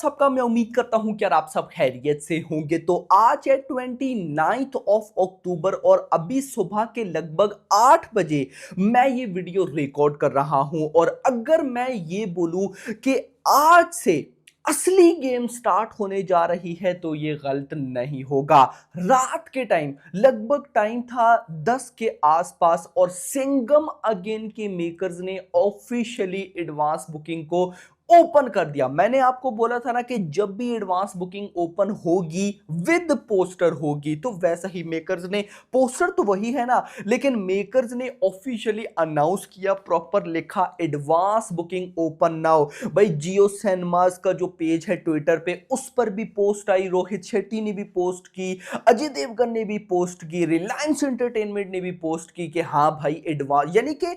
सबका मैं उम्मीद करता हूं कि यार आप सब खैरियत से होंगे। तो आज है 29 ऑफ अक्टूबर और अभी सुबह के लगभग 8 बजे मैं ये वीडियो रिकॉर्ड कर रहा हूं। और अगर मैं ये बोलूं कि आज से असली गेम स्टार्ट होने जा रही है तो ये गलत नहीं होगा। रात के टाइम लगभग टाइम था 10 के आसपास और सिंघम अगेन के मेकर्स ने ऑफिशियली एडवांस बुकिंग को ओपन कर दिया। मैंने आपको बोला था ना कि जब भी एडवांस बुकिंग ओपन होगी विद पोस्टर होगी, तो वैसा ही मेकर्स ने, पोस्टर तो वही है ना, लेकिन मेकर्स ने ऑफिशियली अनाउंस किया, प्रॉपर लिखा एडवांस बुकिंग ओपन नाउ। भाई जियो सिनेमास का जो पेज है ट्विटर पे, उस पर भी पोस्ट आई, रोहित शेट्टी ने भी पोस्ट की, अजय देवगन ने भी पोस्ट की, रिलायंस एंटरटेनमेंट ने भी पोस्ट की कि हाँ भाई एडवांस, यानी कि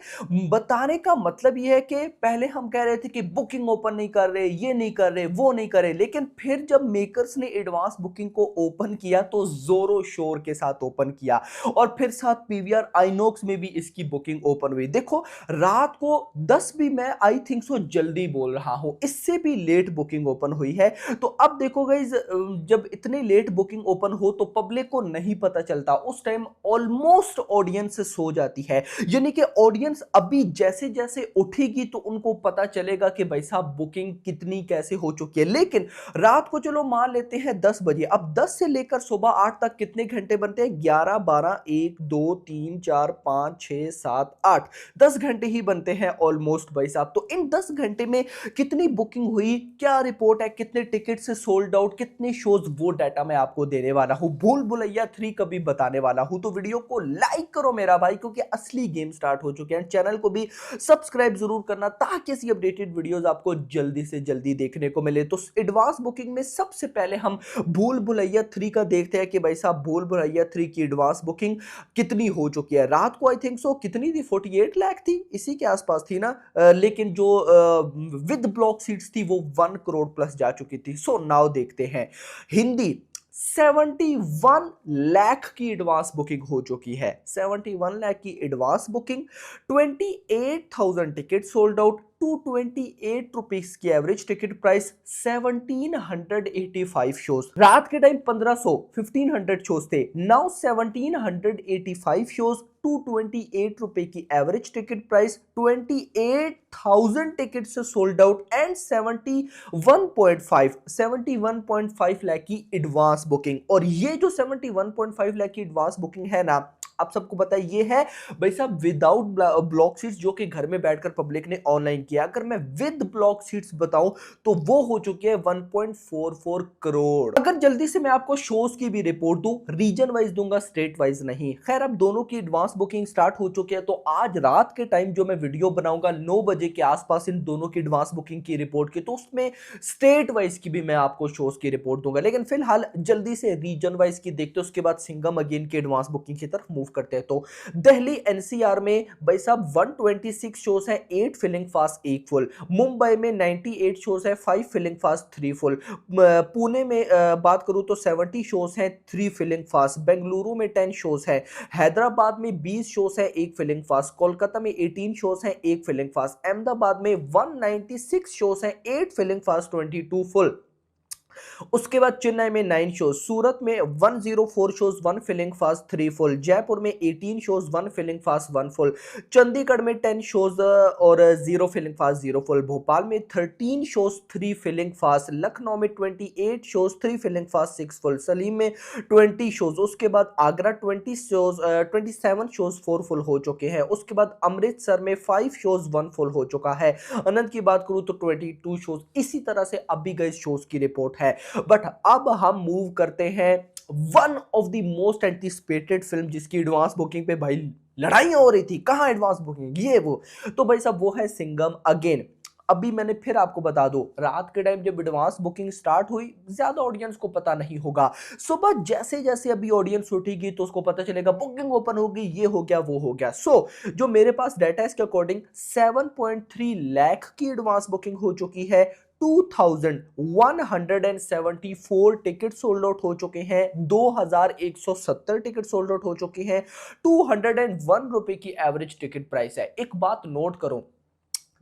बताने का मतलब यह है कि पहले हम कह रहे थे कि बुकिंग ओपन नहीं कर रहे, ये नहीं कर रहे, वो नहीं कर रहे, लेकिन फिर जब मेकर्स ने एडवांस बुकिंग को ओपन किया तो जोरों शोर के साथ ओपन किया। और फिर साथ पीवीआर आइनॉक्स में भी इसकी बुकिंग ओपन हुई। देखो रात को 10 भी मैं आई थिंक सो जल्दी बोल रहा हूं, इससे भी लेट बुकिंग ओपन हुई है। तो अब देखो गाइस, जब इतने लेट बुकिंग ओपन हो तो पब्लिक को नहीं पता चलता, उस टाइम ऑलमोस्ट ऑडियंस सो जाती है। यानी कि ऑडियंस अभी जैसे जैसे उठेगी तो उनको पता चलेगा कि भाई साहब बुकिंग कितनी कैसे हो चुकी है। लेकिन रात को चलो मान लेते हैं 10 बजे, अब 10 से लेकर सुबह 8 तक कितने घंटे बनते हैं? 11 12 1 2 3 4 5 6 7 8, 10 घंटे ही बनते हैं ऑलमोस्ट भाई साहब। तो इन 10 घंटे में कितनी बुकिंग हुई, क्या रिपोर्ट है, कितने टिकट से सोल्ड आउट, कितने शोज, वो डाटा मैं आपको देने वाला हूं। भूल भुलैया 3 कभी बताने वाला हूं। तो वीडियो को लाइक करो मेरा भाई, क्योंकि असली गेम स्टार्ट हो चुके हैं। चैनल को भी सब्सक्राइब जरूर करना ताकि ऐसी अपडेटेड वीडियोस आपको जल्दी से जल्दी देखने को मिले। तो एडवांस बुकिंग में सबसे पहले हम भूल भुलैया 3 का देखते हैं कि भाई साहब भूल भुलैया 3 की एडवांस बुकिंग कितनी हो चुकी है। रात को आई थिंक सो कितनी थी, 48 लाख थी, इसी के आसपास थी ना। लेकिन जो विद ब्लॉक सीट्स थी वो 1 करोड़ प्लस जा चुकी थी। सो नाउ देखते हैं हिंदी। 71 लाख की एडवांस बुकिंग हो चुकी है। 71 लाख की advance booking, 28,000 ticket sold out, 228 rupees की एवरेज टिकट प्राइस, 1785 शोज। रात के टाइम 1500 शोज थे, नाउ 1785 शोज, 228 रुपए की एवरेज टिकट प्राइस, 28,000 टिकट से सोल्ड आउट एंड 71.5 लाख की एडवांस बुकिंग। और ये जो 71.5 लाख की एडवांस बुकिंग है ना, आप सबको पता है ये है भाई साहब विदाउट ब्लॉक सीट्स, जो कि घर में बैठकर पब्लिक ने ऑनलाइन किया। अगर मैं विद ब्लॉक सीट्स बताऊं तो वो हो चुके हैं 1.44 करोड़। अगर जल्दी से मैं आपको शोज की भी रिपोर्ट दूं, रीजन वाइज दूंगा, स्टेट वाइज नहीं। खैर अब दोनों की एडवांस बुकिंग स्टार्ट हो चुकी है, तो आज रात के टाइम जो मैं वीडियो बनाऊंगा 9 बजे के आसपास इन दोनों की एडवांस बुकिंग की रिपोर्ट की, तो उसमें स्टेट वाइज की भी मैं आपको शोज की रिपोर्ट दूंगा। लेकिन फिलहाल जल्दी से रीजन वाइज की देखते हैं, उसके बाद सिंघम अगेन की एडवांस बुकिंग की तरफ मूव करते हैं। तो दिल्ली एनसीआर में भाई साहब 126 शोज है, 8 फिलिंग फास्ट 1 फुल। मुंबई में 98 शोज है, 5 फिलिंग फास्ट 3 फुल। पुणे में बात करूं तो 70 शोज हैं, 3 फिलिंग फास्ट। बेंगलुरु में 10 शोज है, हैदराबाद में 20 शोज है, 1 फिलिंग फास्ट। कोलकाता में 18 शोज है, 1 फिलिंग फास्ट। अहमदाबाद में 196 शोज है, 8 फिलिंग फास्ट 22 फुल। उसके बाद चेन्नई में 9 शोज, सूरत में 104 shows, 1 filling fast 3 full. Jaipur में 18 shows, 1 filling fast 1 full. Chandigarh में 10 शोज और 0 फिलिंग फास्ट 0 फुल। भोपाल में 13 शोज, 3 फिलिंग फास्ट। लखनऊ में 28 shows, 3 filling fast 6 full. Salem में 20 शोज। उसके बाद आगरा 27 शोज 4 फुल हो चुके हैं। उसके बाद अमृतसर में 5 शोज 1 फुल हो चुका है। अनंत की बात करूं तो 22 शोज। इसी तरह से अभी गए शोज की रिपोर्ट है। बट अब हम मूव करते हैं one of the most anticipated film, जिसकी एडवांस बुकिंग पे भाई लड़ाई हो रही थी, कहां एडवांस बुकिंग, ये वो। तो भाई साहब वो है सिंघम अगेन। अभी मैंने फिर आपको बता दो, रात के टाइम जब एडवांस बुकिंग स्टार्ट हुई ज्यादा ऑडियंस को पता नहीं होगा। सुबह जैसे जैसे अभी ऑडियंस उठेगी तो उसको पता चलेगा बुकिंग ओपन होगी, ये हो गया वो हो गया। सो जो मेरे पास डाटा है इसके अकॉर्डिंग 7.3 लाख की एडवांस बुकिंग हो चुकी है। 2174 टिकट सोल्ड आउट हो चुके हैं, 2170 टिकट सोल्ड आउट हो चुके हैं, 201 रुपए की एवरेज टिकट प्राइस है। एक बात नोट करो,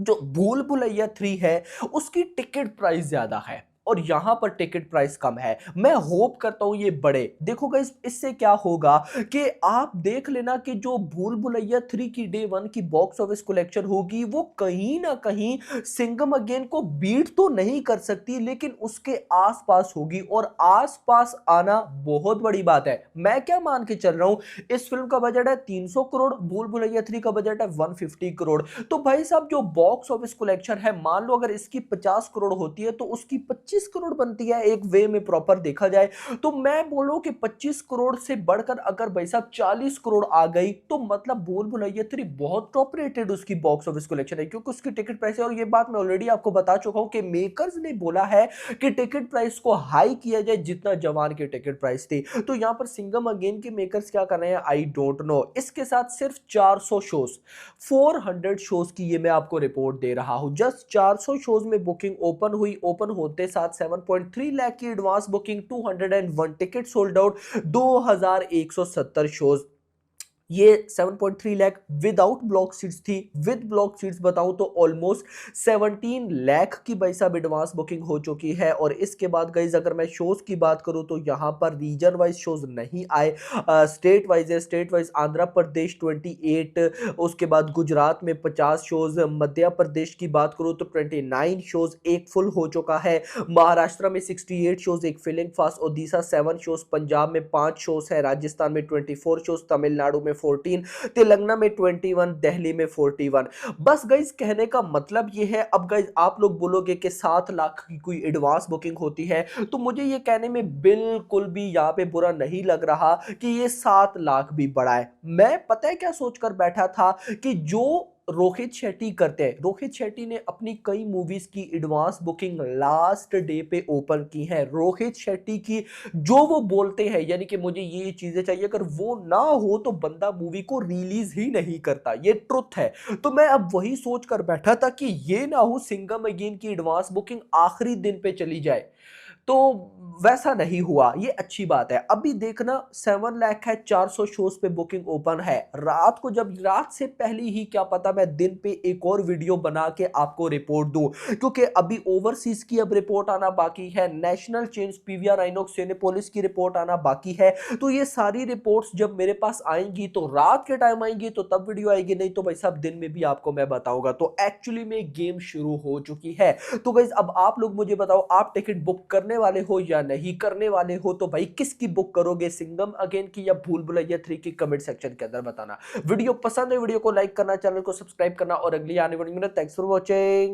जो भूल भुलैया 3 है उसकी टिकट प्राइस ज्यादा है और यहाँ पर टिकट प्राइस कम है। मैं होप करता हूँ ये बढ़े। देखो गाइस, इससे क्या होगा कि आप देख लेना कि जो भूल भुलैया 3 की डे 1 की बॉक्स ऑफिस कलेक्शन होगी वो कहीं ना कहीं सिंघम अगेन को बीट तो नहीं कर सकती, लेकिन उसके आसपास होगी, और आसपास आना बहुत बड़ी बात है। मैं क्या मान के चल रहा हूं, इस फिल्म का बजट है 300 करोड़, भूल भुलैया 3 का बजट है 150 करोड़। तो भाई साहब जो बॉक्स ऑफिस कलेक्शन है, मान लो अगर इसकी 50 करोड़ होती है तो उसकी 25 करोड़ बनती है, एक वे में प्रॉपर देखा जाए तो। मैं बोलूं कि 25 करोड़ से बढ़कर अगर भाई साहब 40 करोड़ आ गई तो मतलब भूल भुलैया 3 बहुत टॉप रेटेड उसकी बॉक्स ऑफिस कलेक्शन है, क्योंकि उसकी टिकट प्राइस है। और ये बात मैं ऑलरेडी आपको बता चुका हूं कि मेकर्स ने बोला है कि टिकट प्राइस को हाई किया जाए जितना जवान की टिकट प्राइस थी। तो यहां पर सिंघम अगेन के मेकर्स क्या कर रहे हैं, आई डोंट नो। इसके साथ सिर्फ 400 शोज, 400 शोज की ये मैं आपको रिपोर्ट दे रहा हूं। जस्ट 400 शोज में बुकिंग ओपन हुई। ओपन होते साथ 7.3 लाख की advance booking, 201 ticket sold out, 2170 shows. ये 7.3 लाख विदाउट ब्लॉक सीट्स थी। विद ब्लॉक सीट्स बताऊं तो ऑलमोस्ट 17 लाख की भाई साहब एडवांस बुकिंग हो चुकी है। और इसके बाद गाइस अगर मैं शोज की बात करूं तो यहां पर रीजन वाइज शोज नहीं आए, स्टेट वाइज है। स्टेट वाइज आंध्र प्रदेश 28, उसके बाद गुजरात में 50 शोज, मध्य प्रदेश की बात करूं तो 29 शोज, एक फुल हो चुका है। महाराष्ट्र में 68 शोज, एक filling fast, Odisha 7 shows, Punjab में 5 शोज है, राजस्थान में 24 शोज, तमिलनाडु में 14, तेलंगाना में 21, दिल्ली में 41। बस गाइस कहने का मतलब ये है। अब गाइस आप लोग बोलोगे कि 7 लाख की कोई एडवांस बुकिंग होती है, तो मुझे ये कहने में बिल्कुल भी यहां पे बुरा नहीं लग रहा कि ये 7 लाख भी बड़ा है। मैं पता है क्या सोचकर बैठा था कि जो रोहित शेट्टी करते हैं, रोहित शेट्टी ने अपनी कई मूवीज की एडवांस बुकिंग लास्ट डे पे ओपन की है। रोहित शेट्टी की जो वो बोलते हैं, यानी कि मुझे ये चीजें चाहिए, अगर वो ना हो तो बंदा मूवी को रिलीज ही नहीं करता, ये ट्रुथ है। तो मैं अब वही सोच कर बैठा था कि ये ना हो सिंघम अगेन की एडवांस बुकिंग आखिरी दिन पे चली जाए, तो वैसा नहीं हुआ। ये अच्छी बात है। अभी देखना 7 लाख है, 400 शोज पे बुकिंग ओपन है। रात को, जब रात से पहले ही क्या पता मैं दिन पे एक और वीडियो बना के आपको रिपोर्ट दूं, क्योंकि अभी ओवरसीज की अब रिपोर्ट आना बाकी है, national chains, PVR, INOX, Cinepolis की रिपोर्ट आना बाकी है। तो ये सारी रिपोर्ट्स जब मेरे पास आएंगी तो रात के टाइम आएंगी तो तब वीडियो आएगी, नहीं तो भाई साहब दिन में भी आपको मैं बताऊंगा। तो एक्चुअली में गेम शुरू हो चुकी है। तो गाइस अब आप लोग मुझे बताओ, आप टिकट बुक करने वाले हो या नहीं करने वाले हो? तो भाई किसकी बुक करोगे, सिंघम अगेन की या भूल भुलैया 3 की? कमेंट सेक्शन के अंदर बताना। वीडियो पसंद है, वीडियो को लाइक करना, चैनल को सब्सक्राइब करना, और अगली आने वाली वीडियो। Thanks for watching.